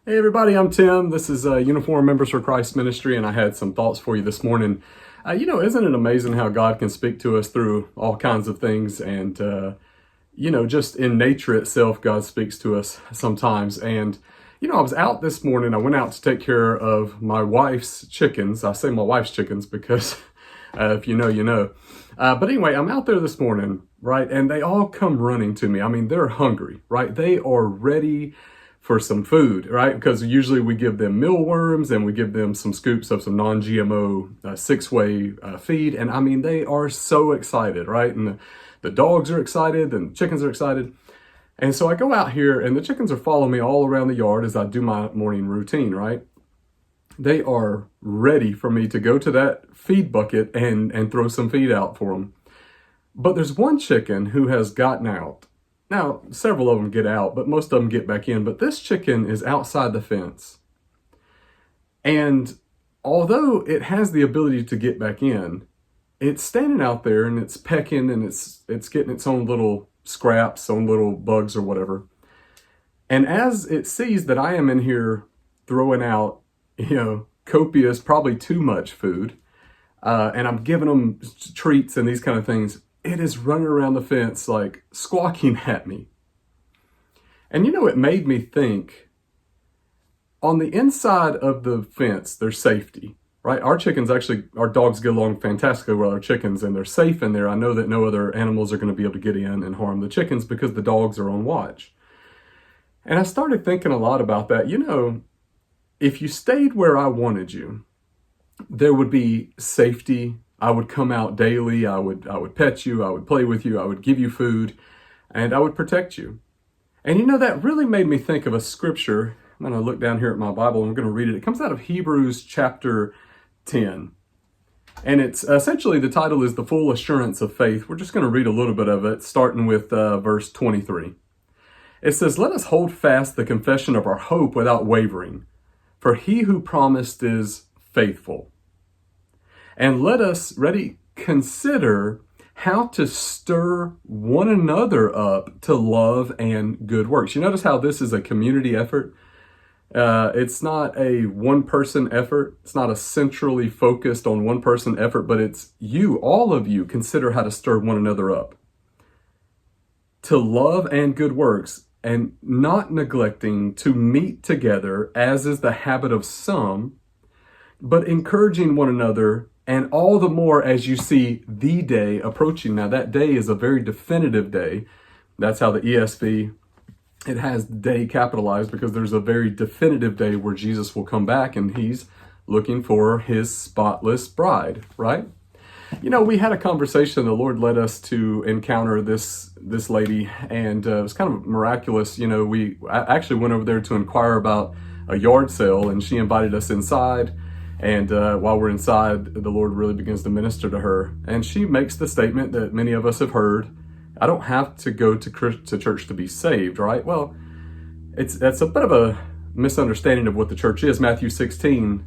Hey everybody, I'm Tim. This is Uniform Members for Christ Ministry, and I had some thoughts for you this morning. Isn't it amazing how God can speak to us through all kinds of things? And, just in nature itself, God speaks to us sometimes. And, I was out this morning. I went out to take care of my wife's chickens. I say my wife's chickens because if you know, you know. But anyway, I'm out there this morning, right? And they all come running to me. I mean, they're hungry, right? They are ready for some food, right? Because usually we give them mealworms and we give them some scoops of some non-GMO six-way feed. And I mean, they are so excited, right? And the dogs are excited and the chickens are excited. And so I go out here and the chickens are following me all around the yard as I do my morning routine, right? They are ready for me to go to that feed bucket and throw some feed out for them. But there's one chicken who has gotten out. Now, several of them get out, but most of them get back in. But this chicken is outside the fence. And although it has the ability to get back in, it's standing out there and it's pecking and it's getting its own little scraps, own little bugs or whatever. And as it sees that I am in here throwing out, copious, probably too much food, and I'm giving them treats and these kind of things, it is running around the fence, like squawking at me. And it made me think, on the inside of the fence, there's safety, right? Our dogs get along fantastically with our chickens and they're safe in there. I know that no other animals are going to be able to get in and harm the chickens because the dogs are on watch. And I started thinking a lot about that. If you stayed where I wanted you, there would be safety. I would come out daily, I would pet you, I would play with you, I would give you food, and I would protect you. And that really made me think of a scripture. I'm going to look down here at my Bible and I'm going to read it. It comes out of Hebrews chapter 10. And it's essentially, the title is The Full Assurance of Faith. We're just going to read a little bit of it, starting with verse 23. It says, "Let us hold fast the confession of our hope without wavering, for he who promised is faithful. And let us, consider how to stir one another up to love and good works." You notice how this is a community effort? It's not a one-person effort. It's not a centrally focused on one-person effort, but it's you, all of you, consider how to stir one another up to love and good works, and not neglecting to meet together, as is the habit of some, but encouraging one another, and all the more as you see the day approaching. Now, that day is a very definitive day. That's how the ESV, it has day capitalized, because there's a very definitive day where Jesus will come back and he's looking for his spotless bride, right? We had a conversation. The Lord led us to encounter this lady, and it was kind of miraculous. I actually went over there to inquire about a yard sale, and she invited us inside. And while we're inside, the Lord really begins to minister to her. And she makes the statement that many of us have heard: I don't have to go to church to be saved, right? Well, that's a bit of a misunderstanding of what the church is. Matthew 16,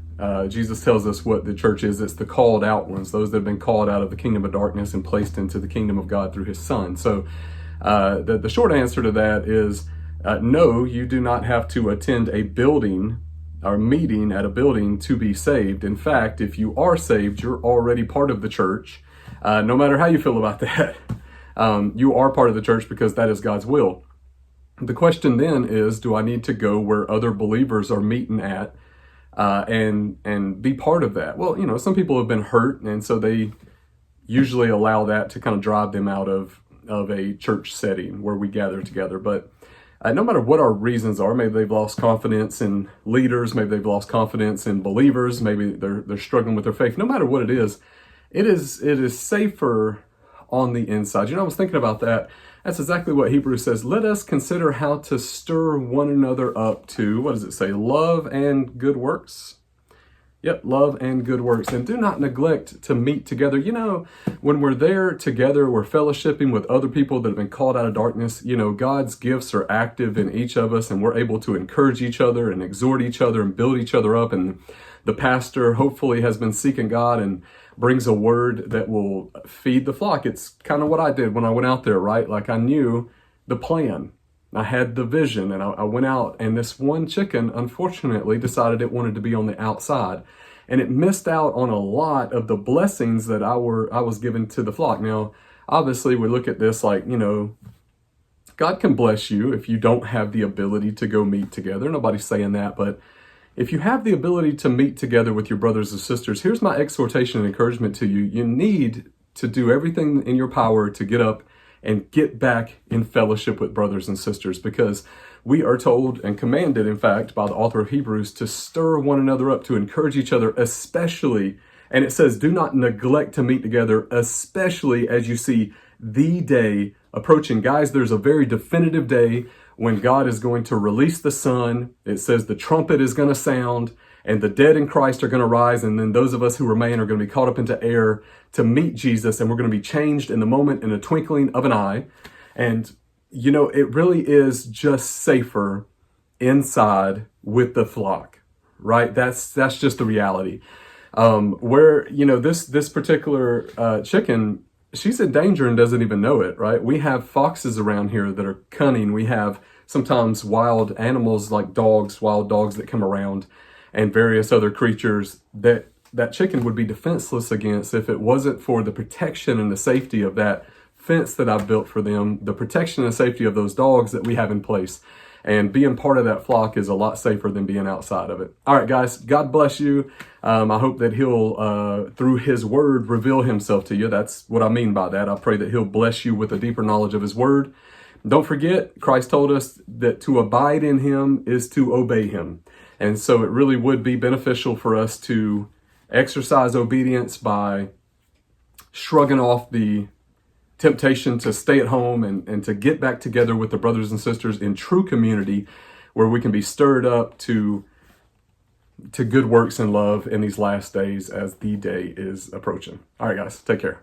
Jesus tells us what the church is. It's the called out ones, those that have been called out of the kingdom of darkness and placed into the kingdom of God through his Son. So the short answer to that is no, you do not have to attend a building or meeting at a building to be saved. In fact, if you are saved, you're already part of the church. No matter how you feel about that, you are part of the church because that is God's will. The question then is, do I need to go where other believers are meeting at and be part of that? Well, some people have been hurt, and so they usually allow that to kind of drive them out of a church setting where we gather together. But no matter what our reasons are, maybe they've lost confidence in leaders, maybe they've lost confidence in believers, maybe they're struggling with their faith. No matter what it is safer on the inside. I was thinking about that. That's exactly what Hebrews says. Let us consider how to stir one another up to, what does it say? Love and good works. Yep, love and good works. And do not neglect to meet together. When we're there together, we're fellowshipping with other people that have been called out of darkness. God's gifts are active in each of us, and we're able to encourage each other and exhort each other and build each other up. And the pastor hopefully has been seeking God and brings a word that will feed the flock. It's kind of what I did when I went out there, right? Like, I knew the plan. I had the vision, and I went out, and this one chicken, unfortunately, decided it wanted to be on the outside. And it missed out on a lot of the blessings that I was given to the flock. Now, obviously, we look at this like, God can bless you if you don't have the ability to go meet together. Nobody's saying that, but if you have the ability to meet together with your brothers and sisters, here's my exhortation and encouragement to you. You need to do everything in your power to get up and get back in fellowship with brothers and sisters, because we are told and commanded, in fact, by the author of Hebrews, to stir one another up, to encourage each other, especially, and it says, do not neglect to meet together, especially as you see the day approaching. Guys, there's a very definitive day when God is going to release the Son. It says the trumpet is going to sound, and the dead in Christ are going to rise, and then those of us who remain are going to be caught up into air to meet Jesus, and we're going to be changed in the moment, in a twinkling of an eye. And, it really is just safer inside with the flock, right? That's just the reality. This particular chicken, she's in danger and doesn't even know it, right? We have foxes around here that are cunning. We have sometimes wild animals like wild dogs that come around, and various other creatures that chicken would be defenseless against if it wasn't for the protection and the safety of that fence that I've built for them, the protection and safety of those dogs that we have in place. And being part of that flock is a lot safer than being outside of it. All right, guys, God bless you. I hope that he'll, through his word, reveal himself to you. That's what I mean by that. I pray that he'll bless you with a deeper knowledge of his word. Don't forget, Christ told us that to abide in him is to obey him. And so it really would be beneficial for us to exercise obedience by shrugging off the temptation to stay at home and to get back together with the brothers and sisters in true community, where we can be stirred up to good works and love in these last days as the day is approaching. All right, guys, take care.